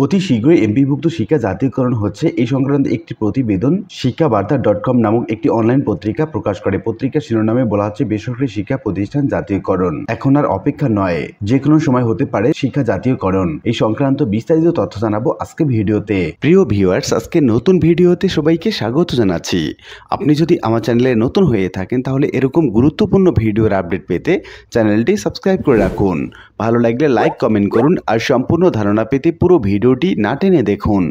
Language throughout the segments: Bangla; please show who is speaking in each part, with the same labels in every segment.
Speaker 1: অতি শীঘ্রই এমপিভুক্ত শিক্ষা জাতীয়করণ হচ্ছে এই সংক্রান্ত একটি প্রতিবেদন শিক্ষাবার্তা.com নামক একটি অনলাইন পত্রিকা প্রকাশ করে। পত্রিকার শিরোনামে বলা হচ্ছে বেসরকারি শিক্ষা প্রতিষ্ঠান জাতীয়করণ এখন আর অপেক্ষা নয়, যে কোনো সময় হতে পারে শিক্ষা জাতীয়করণ। এই সংক্রান্ত বিস্তারিত তথ্য জানাবো আজকে ভিডিওতে। প্রিয় ভিউয়ার্স, আজকে নতুন ভিডিওতে সবাইকে স্বাগত জানাচ্ছি। আপনি যদি আমার চ্যানেলে নতুন হয়ে থাকেন তাহলে এরকম গুরুত্বপূর্ণ ভিডিওর আপডেট পেতে চ্যানেলটি সাবস্ক্রাইব করে রাখুন। ভালো লাগলে লাইক কমেন্ট করুন আর সম্পূর্ণ ধারণা পেতে পুরো ভিডিওটি না টেনে দেখুন।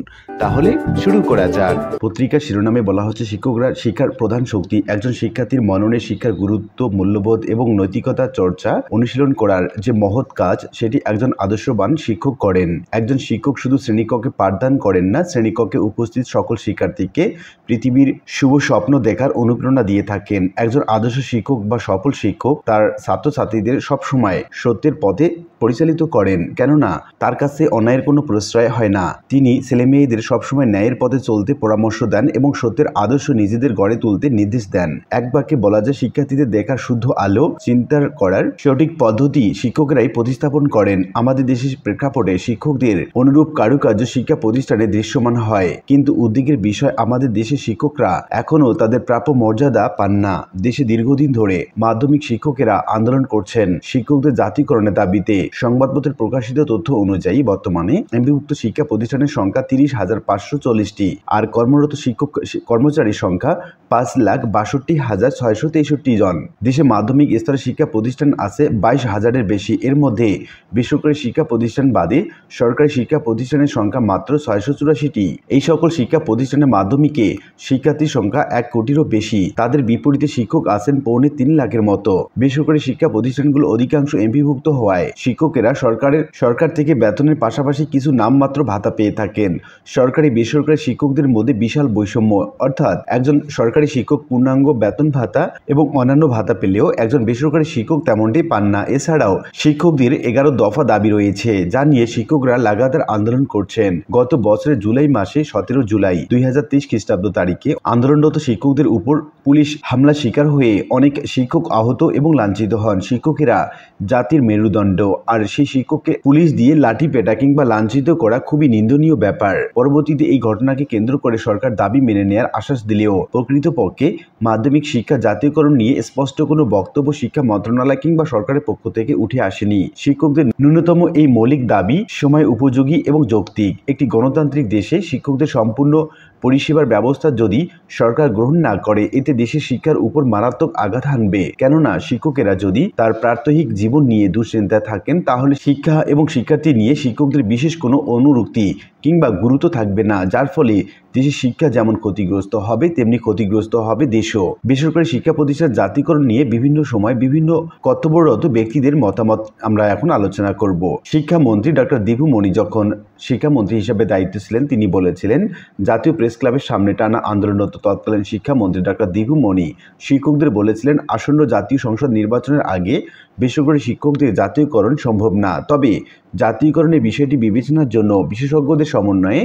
Speaker 1: তাহলে শুরু করা যাক। পত্রিকার শিরোনামে বলা হচ্ছে শিক্ষকরা শিক্ষার প্রধান শক্তি। একজন শিক্ষার্থীর মননে শিক্ষার গুরুত্ব, মূল্যবোধ এবং নৈতিকতা চর্চা অনুশীলন করার যে মহৎ কাজ, সেটি একজন আদর্শবান শিক্ষক করেন। একজন শিক্ষক শুধু শ্রেণীকক্ষে পাঠদান করেন না, শ্রেণীকক্ষে উপস্থিত সকল শিক্ষার্থীকে পৃথিবীর শুভ স্বপ্ন দেখার অনুপ্রেরণা দিয়ে থাকেন। একজন আদর্শ শিক্ষক বা সফল শিক্ষক তার ছাত্রছাত্রীদের সবসময় সত্যের পথে পরিচালিত করেন, কেননা তার কাছে অন্যায়ের কোনো প্রশ্রয় হয় না। তিনি ছেলেমেয়েদের সবসময় ন্যায়ের পথে চলতে পরামর্শ দেন এবং সত্যের আদর্শ নিজেদের গড়ে তুলতে নির্দেশ দেন। এক বাক্যে বলা যায়, শিক্ষার্থীদের দেখার শুদ্ধ আলো, চিন্তার করার সঠিক পদ্ধতি শিক্ষকরাই প্রতিস্থাপন করেন। আমাদের দেশের প্রেক্ষাপটে শিক্ষকদের অনুরূপ কারুকার্য শিক্ষা প্রতিষ্ঠানে দৃশ্যমান হয়, কিন্তু উদ্বেগের বিষয় আমাদের দেশের শিক্ষকরা এখনও তাদের প্রাপ্য মর্যাদা পান না। দেশে দীর্ঘদিন ধরে মাধ্যমিক শিক্ষকেরা আন্দোলন করছেন শিক্ষকদের জাতীয়করণের দাবিতে। সংবাদপত্রে প্রকাশিত তথ্য অনুযায়ী বর্তমানে এমপিভুক্ত শিক্ষা প্রতিষ্ঠানের সংখ্যা 30,540টি আর কর্মরত শিক্ষক কর্মচারীর সংখ্যা 5,62,663 জন। দেশে মাধ্যমিক স্তরের শিক্ষা প্রতিষ্ঠান আছে 22,000-এর বেশি। এর মধ্যে বেসরকারি শিক্ষা প্রতিষ্ঠান বাদে সরকারি শিক্ষা প্রতিষ্ঠানের সংখ্যা মাত্র 684টি। এই সকল শিক্ষা প্রতিষ্ঠানের মাধ্যমিকে শিক্ষার্থীর সংখ্যা 1 কোটিরও বেশি। তাদের বিপরীতে শিক্ষক আছেন 3.25 লাখের মতো। বেসরকারি শিক্ষা প্রতিষ্ঠানগুলো অধিকাংশ এমপিভুক্ত হওয়ায় শিক্ষকেরা সরকার থেকে বেতনের পাশাপাশি কিছু নামমাত্র ভাতা পেয়ে থাকেন। সরকারি বেসরকারি শিক্ষকদের মধ্যে বিশাল বৈষম্য, অর্থাৎ একজন সরকারি শিক্ষক পূর্ণাঙ্গ বেতন ভাতা এবং অন্যান্য ভাতা পেলেও একজন বেসরকারি শিক্ষক তেমনটি পান না। এছাড়াও শিক্ষকদের 11 দফা দাবি রয়েছে, যা নিয়ে শিক্ষকরা লাগাতার আন্দোলন করছেন। গত বছরের জুলাই মাসে 17 জুলাই 2023 খ্রিস্টাব্দ তারিখে আন্দোলনরত শিক্ষকদের উপর পুলিশ হামলা শিকার হয়ে অনেক শিক্ষক আহত এবং লাঞ্ছিত হন। শিক্ষকেরা জাতির মেরুদণ্ড, আর সেই শিক্ষককে পুলিশ দিয়ে লাঠি পেটা কিংবা লাঞ্ছিত করা খুবই নিন্দনীয় ব্যাপার। পরবর্তীতে এই ঘটনাকে কেন্দ্র করে সরকার দাবি মেনে নেয়ার আশ্বাস দিলেও প্রকৃতপক্ষে মাধ্যমিক শিক্ষা জাতীয়করণ নিয়ে স্পষ্ট কোনো বক্তব্য শিক্ষা মন্ত্রণালয় কিংবা সরকারের পক্ষ থেকে উঠে আসেনি। শিক্ষকদের ন্যূনতম এই মৌলিক দাবি সময় উপযোগী এবং যৌক্তিক। একটি গণতান্ত্রিক দেশে শিক্ষকদের সম্পূর্ণ পরিষেবার ব্যবস্থা যদি সরকার গ্রহণ না করে, এতে দেশের শিক্ষার উপর মারাত্মক আঘাত হানবে। কেননা শিক্ষকেরা যদি তার প্রাত্যহিক জীবন নিয়ে দুশ্চিন্তায় থাকেন, তাহলে শিক্ষা এবং শিক্ষার্থী নিয়ে শিক্ষকদের বিশেষ কোনো অনুরক্তি কিংবা গুরুত্ব থাকবে না, যার ফলে দেশের শিক্ষা যেমন ক্ষতিগ্রস্ত হবে তেমনি ক্ষতিগ্রস্ত হবে দেশও। বেসরকারি শিক্ষা প্রতিষ্ঠান জাতীয়করণ নিয়ে বিভিন্ন সময় বিভিন্ন কর্তব্যরত ব্যক্তিদের মতামত আমরা এখন আলোচনা করব। শিক্ষামন্ত্রী ডক্টর দীপু মনি যখন শিক্ষামন্ত্রী হিসেবে দায়িত্ব ছিলেন, তিনি বলেছিলেন, জাতীয় প্রেস ক্লাবের সামনে টানা আন্দোলনরত তৎকালীন শিক্ষামন্ত্রী ডক্টর দীপু মনি শিক্ষকদের বলেছিলেন, আসন্ন জাতীয় সংসদ নির্বাচনের আগে বেসরকারি শিক্ষকদের জাতীয়করণ সম্ভব না। তবে জাতীয়করণের বিষয়টি বিবেচনার জন্য বিশেষজ্ঞদের সমন্বয়ে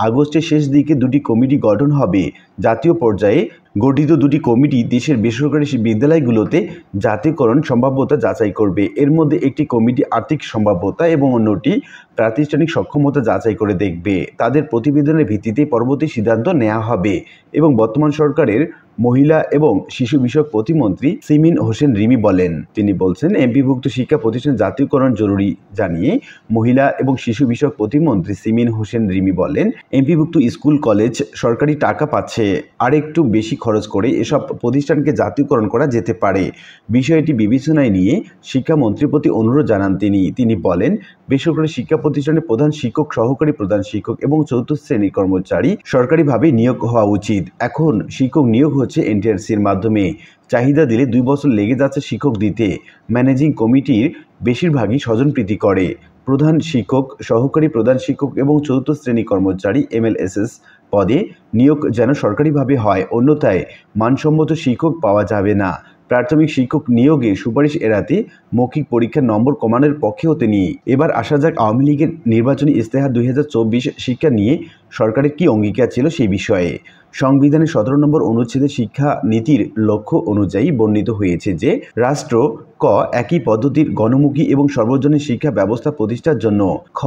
Speaker 1: আগস্টের শেষ দিকে 2টি কমিটি গঠন হবে। জাতীয় পর্যায়ে গঠিত 2টি কমিটি দেশের বেসরকারি বিদ্যালয়গুলোতে জাতীয়করণ সম্ভাব্যতা যাচাই করবে। এর মধ্যে একটি কমিটি আর্থিক সম্ভাব্যতা এবং অন্যটি প্রাতিষ্ঠানিক সক্ষমতা যাচাই করে দেখবে। তাদের প্রতিবেদনের ভিত্তিতে পরবর্তী সিদ্ধান্ত নেওয়া হবে। এবং বর্তমান সরকারের মহিলা এবং শিশু বিষয়ক প্রতিমন্ত্রী সিমিন হোসেন রিমি বলেন, তিনি বলছেন, এমপিভুক্ত শিক্ষা প্রতিষ্ঠান জাতীয়করণ জরুরি জানিয়ে মহিলা এবং শিশু বিষয়ক প্রতিমন্ত্রী সিমিন হোসেন রিমি বলেন, এমপিভুক্ত স্কুল কলেজ সরকারি টাকা পাচ্ছে, আর একটু বেশি খরচ করে এসব প্রতিষ্ঠানকে জাতীয়করণ করা যেতে পারে। বিষয়টি বিবেচনায় নিয়ে শিক্ষামন্ত্রীর প্রতি অনুরোধ জানান তিনি বলেন, বেসরকারি শিক্ষা প্রতিষ্ঠানের প্রধান শিক্ষক, সহকারী প্রধান শিক্ষক এবং 4র্থ শ্রেণীর কর্মচারী সরকারিভাবে নিয়োগ হওয়া উচিত। এখন শিক্ষক নিয়োগ হচ্ছে এনটিআরসির মাধ্যমে। চাহিদা দিলে 2 বছর লেগে যাচ্ছে শিক্ষক দিতে। ম্যানেজিং কমিটির বেশিরভাগই স্বজনপ্রীতি করে। প্রধান শিক্ষক, সহকারী প্রধান শিক্ষক এবং 4র্থ শ্রেণী কর্মচারী MLSS পদে নিয়োগ যেন সরকারিভাবে হয়, অন্যথায় মানসম্মত শিক্ষক পাওয়া যাবে না। প্রাথমিক শিক্ষক নিয়োগে সুপারিশ এড়াতে মৌখিক পরীক্ষার নম্বর কমানোর পক্ষেও তিনি। এবার আসা যাক আওয়ামী লীগের নির্বাচনী ইস্তেহার 2024 শিক্ষা নিয়ে সরকারের কি অঙ্গীকার ছিল সেই বিষয়ে। সংবিধানের 17 নম্বর অনুচ্ছেদে শিক্ষা নীতির লক্ষ্য অনুযায়ী বর্ণিত হয়েছে যে রাষ্ট্র ক একই পদ্ধতির গণমুখী এবং সর্বজনীন শিক্ষা ব্যবস্থা প্রতিষ্ঠার জন্য, খ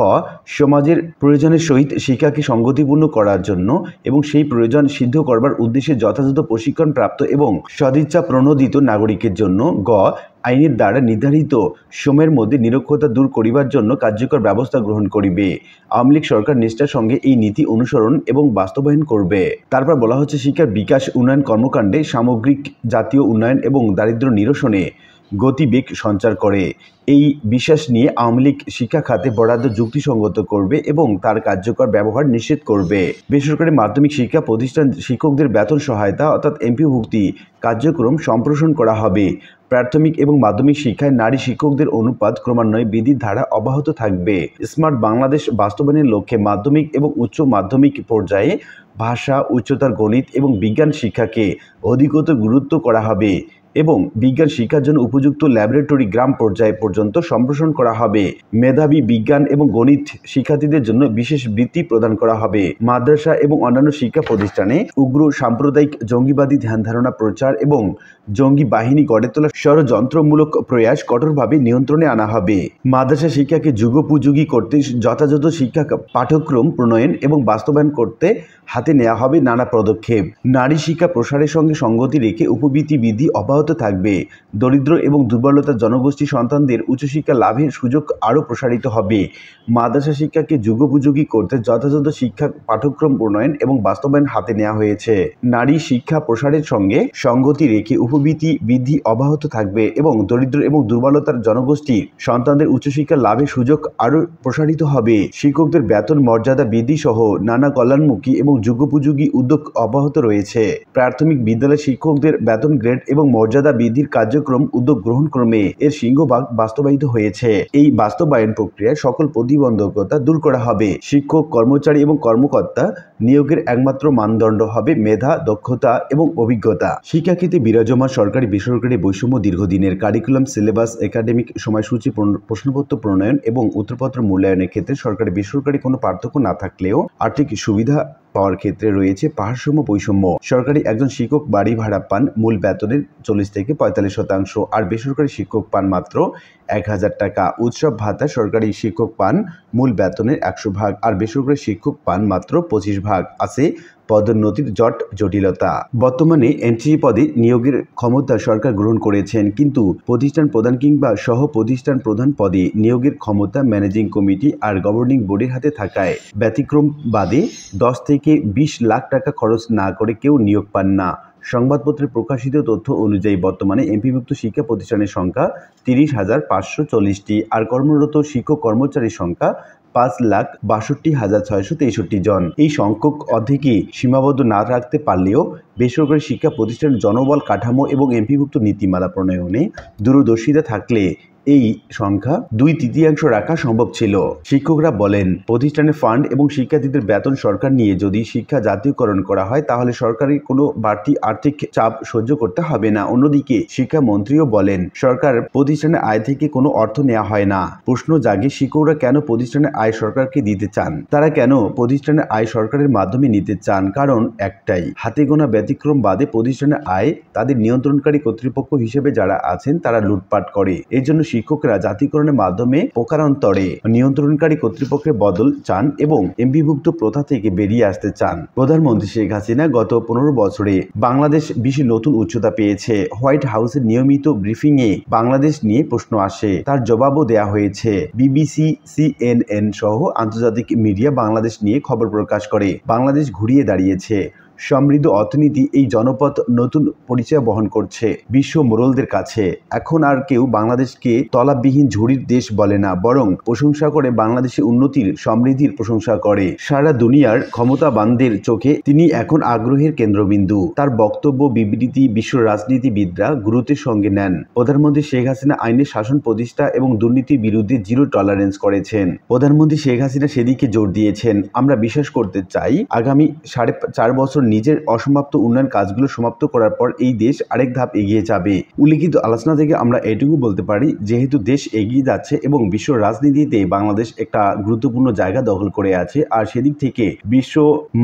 Speaker 1: সমাজের প্রয়োজনের সহিত শিক্ষাকে সঙ্গতিপূর্ণ করার জন্য এবং সেই প্রয়োজন সিদ্ধ করবার উদ্দেশ্যে যথাযথ প্রশিক্ষণ প্রাপ্ত এবং সদিচ্ছা প্রণোদিত নাগরিকের জন্য, গ আইনের দ্বারা নির্ধারিত সময়ের মধ্যে নিরক্ষরতা দূর করিবার জন্য কার্যকর ব্যবস্থা গ্রহণ করিবে। আওয়ামী লীগ সরকার নিষ্ঠার সঙ্গে এই নীতি অনুসরণ এবং বাস্তবায়ন করবে। তারপর বলা হচ্ছে শিক্ষার বিকাশ উন্নয়ন কর্মকাণ্ডে সামগ্রিক জাতীয় উন্নয়ন এবং দারিদ্র্য নিরসনে গতিবেগ সঞ্চার করে। এই বিশ্বাস নিয়ে আওয়ামী লীগ শিক্ষা খাতে বরাদ্দ যুক্তিসঙ্গত করবে এবং তার কার্যকর ব্যবহার নিশ্চিত করবে। বেসরকারি মাধ্যমিক শিক্ষা প্রতিষ্ঠান শিক্ষকদের বেতন সহায়তা অর্থাৎ এমপিভুক্তি কার্যক্রম সম্প্রসারণ করা হবে। প্রাথমিক এবং মাধ্যমিক শিক্ষায় নারী শিক্ষকদের অনুপাত ক্রমান্বয়ে বৃদ্ধির ধারা অব্যাহত থাকবে। স্মার্ট বাংলাদেশ বাস্তবায়নের লক্ষ্যে মাধ্যমিক এবং উচ্চ মাধ্যমিক পর্যায়ে ভাষা, উচ্চতর গণিত এবং বিজ্ঞান শিক্ষাকে অধিকতর গুরুত্ব করা হবে এবং বিজ্ঞান শিক্ষার জন্য উপযুক্ত ল্যাবরেটরি গ্রাম পর্যায় পর্যন্ত সম্প্রসারণ করা হবে। মেধাবী বিজ্ঞান এবং গণিত শিক্ষার্থীদের জন্য বিশেষ বৃত্তি প্রদান করা হবে। মাদ্রাসা এবং অন্যান্য শিক্ষা প্রতিষ্ঠানে উগ্র সাম্প্রদায়িক জঙ্গিবাদী ধ্যান ধারণা প্রচার এবং জঙ্গি বাহিনী গড়ে তোলার ষড়যন্ত্রমূলক প্রয়াস কঠোরভাবে নিয়ন্ত্রণে আনা হবে। মাদ্রাসা শিক্ষাকে যুগোপযোগী করতে যথাযথ শিক্ষা পাঠ্যক্রম প্রণয়ন এবং বাস্তবায়ন করতে হাতে নেওয়া হবে নানা পদক্ষেপ। নারী শিক্ষা প্রসারের সঙ্গে সঙ্গতি রেখে উপবৃত্তি বৃদ্ধি অব্যাহত থাকবে। দরিদ্র এবং দুর্বলতা জনগোষ্ঠী সন্তানদের উচ্চশিক্ষা লাভের সুযোগ আরও প্রসারিত হবে। মাদ্রাসা শিক্ষাকে যুগোপযোগী করতে যথাযথ শিক্ষা পাঠ্যক্রম প্রণয়ন এবং বাস্তবায়ন হাতে নেওয়া হয়েছে। নারী শিক্ষা প্রসারের সঙ্গে সঙ্গতি রেখে উপবৃত্তি বৃদ্ধি অব্যাহত থাকবে এবং দরিদ্র এবং দুর্বলতার জনগোষ্ঠী সন্তানদের উচ্চশিক্ষা লাভের সুযোগ আরও প্রসারিত হবে। শিক্ষকদের বেতন মর্যাদা বৃদ্ধি সহ নানা কল্যাণমুখী এবং যুগোপযোগী উদ্যোগ অব্যাহত রয়েছে। প্রাথমিক বিদ্যালয় শিক্ষকদের বেতন গ্রেড এবং মর্যাদা বৃদ্ধির কার্যক্রম উদ্যোগ গ্রহণ ক্রমে এর সিংহভাগ বাস্তবায়িত হয়েছে। এই বাস্তবায়ন প্রক্রিয়ায় সকল প্রতিবন্ধকতা দূর করা হবে। শিক্ষক, কর্মচারী এবং কর্মকর্তা নিয়োগের একমাত্র মানদণ্ড হবে মেধা, দক্ষতা এবং অভিজ্ঞতা। শিক্ষাক্ষেত্রে বিরাজমান সরকারি বেসরকারি বৈষম্য দীর্ঘদিনের কারিকুলাম, সিলেবাস, একাডেমিক সময়সূচি, প্রশ্নপত্র প্রণয়ন এবং উত্তরপত্র মূল্যায়নের ক্ষেত্রে সরকারি বেসরকারি কোনো পার্থক্য না থাকলেও আর্থিক সুবিধা পাওয়ার ক্ষেত্রে রয়েছে পাহাড়সম বৈষম্য। সরকারি একজন শিক্ষক বাড়ি ভাড়া পান মূল বেতনের 40 থেকে 45% আর বেসরকারি শিক্ষক পান মাত্র 1000 টাকা। উৎসব ভাতা সরকারি শিক্ষক পান মূল বেতনের 100 ভাগ আর বেসরকারি শিক্ষক পান মাত্র 25 ভাগ। আছে পদোন্নতির জটিলতা। বর্তমানে এনটিসি পদে নিয়োগের ক্ষমতা সরকার গ্রহণ করেছেন, কিন্তু প্রতিষ্ঠান প্রধান কিংবা সহ প্রতিষ্ঠান প্রধান পদে নিয়োগের ক্ষমতা ম্যানেজিং কমিটি আর গভর্নিং বোর্ডের হাতে থাকায় ব্যতিক্রম বাদে 10 থেকে 20 লাখ টাকা খরচ না করে কেউ নিয়োগ পান না। সংবাদপত্রে প্রকাশিত তথ্য অনুযায়ী বর্তমানে এমপিভুক্ত শিক্ষা প্রতিষ্ঠানের সংখ্যা 30,540টি আর কর্মরত শিক্ষক কর্মচারীর সংখ্যা 5,62,663 জন। এই সংখ্যক অর্ধেকই সীমাবদ্ধ না রাখতে পারলেও বেসরকারি শিক্ষা প্রতিষ্ঠানের জনবল কাঠামো এবং এমপিভুক্ত নীতিমালা প্রণয়নে দূরদর্শিতা থাকলে এই সংখ্যা 2/3 রাখা সম্ভব ছিল। শিক্ষকরা বলেন, প্রতিষ্ঠানের ফান্ড এবং শিক্ষার্থীদের বেতন সরকার নিয়ে যদি শিক্ষা জাতীয়করণ করা হয় তাহলে সরকারের কোনো বাড়তি আর্থিক চাপ সহ্য করতে হবে না। অন্যদিকে শিক্ষামন্ত্রীও বলেন, সরকার প্রতিষ্ঠানের আয় থেকে কোনো অর্থ নেওয়া হয় না। প্রশ্ন জাগে, শিক্ষকরা কেন প্রতিষ্ঠানের আয় সরকারকে দিতে চান? তারা কেন প্রতিষ্ঠানের আয় সরকারের মাধ্যমে নিতে চান? কারণ একটাই, হাতে গোনা ব্যতিক্রম বাদে প্রতিষ্ঠানের আয় তাদের নিয়ন্ত্রণকারী কর্তৃপক্ষ হিসেবে যারা আছেন তারা লুটপাট করে। এর জন্য শিক্ষকরা জাতীয়করণের মাধ্যমে প্রকারান্তরে নিয়ন্ত্রণকারী কর্তৃপক্ষের বদল চান এবং এমপিভুক্ত প্রথা থেকে বেরিয়ে আসতে চান। প্রধানমন্ত্রী শেখ হাসিনা গত 15 বছরে বাংলাদেশ বিশ্বে নতুন উচ্চতা পেয়েছে। হোয়াইট হাউসের নিয়মিত ব্রিফিংয়ে বাংলাদেশ নিয়ে প্রশ্ন আসে, তার জবাবও দেয়া হয়েছে। বিবিসি, CNN সহ আন্তর্জাতিক মিডিয়া বাংলাদেশ নিয়ে খবর প্রকাশ করে। বাংলাদেশ ঘুরিয়ে দাঁড়িয়েছে। সমৃদ্ধ অর্থনীতি এই জনপদ নতুন পরিচয় বহন করছে বিশ্ব মোড়লদের কাছে। এখন আর কেউ বাংলাদেশকে তলাবিহীন ঝুড়ির দেশ বলে না, বরং প্রশংসা করে বাংলাদেশের উন্নতির সমৃদ্ধির প্রশংসা করে। সারা দুনিয়ার ক্ষমতাবানদের চোখে তিনি এখন আগ্রহের কেন্দ্রবিন্দু। তার বক্তব্য, বিবৃতি বিশ্ব রাজনীতিবিদরা গুরুত্বের সঙ্গে নেন। প্রধানমন্ত্রী শেখ হাসিনা আইনের শাসন প্রতিষ্ঠা এবং দুর্নীতির বিরুদ্ধে জিরো টলারেন্স করেছেন। প্রধানমন্ত্রী শেখ হাসিনা সেদিকে জোর দিয়েছেন। আমরা বিশ্বাস করতে চাই আগামী 4.5 বছর নিজের অসমাপ্ত উন্নয়ন কাজগুলো সমাপ্ত করার পর এই দেশ আরেক ধাপ এগিয়ে যাবে। উল্লিখিত আলোচনা থেকে আমরা এটুকু বলতে পারি, যেহেতু দেশ এগিয়ে যাচ্ছে এবং বিশ্ব রাজনীতিতে বাংলাদেশ একটা গুরুত্বপূর্ণ জায়গা দখল করে আছে, আর সেদিক থেকে বিশ্ব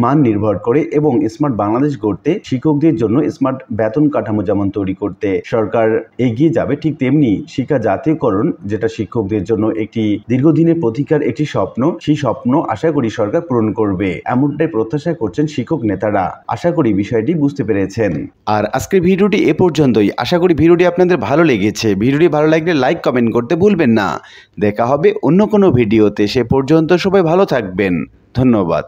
Speaker 1: মান নির্ভর করে এবং স্মার্ট বাংলাদেশ গড়তে শিক্ষকদের জন্য স্মার্ট বেতন কাঠামো যেমন তৈরি করতে সরকার এগিয়ে যাবে, ঠিক তেমনি শিক্ষা জাতীয়করণ, যেটা শিক্ষকদের জন্য একটি দীর্ঘদিনের প্রতীক্ষার একটি স্বপ্ন, সেই স্বপ্ন আশা করি সরকার পূরণ করবে, এমনটাই প্রত্যাশা করছেন শিক্ষক নেতারা। আশা করি বিষয়টি বুঝতে পেরেছেন। আর আজকের ভিডিওটি এ পর্যন্তই। আশা করি ভিডিওটি আপনাদের ভালো লেগেছে। ভিডিওটি ভালো লাগলে লাইক কমেন্ট করতে ভুলবেন না। দেখা হবে অন্য কোনো ভিডিওতে। সে পর্যন্ত সবাই ভালো থাকবেন। ধন্যবাদ।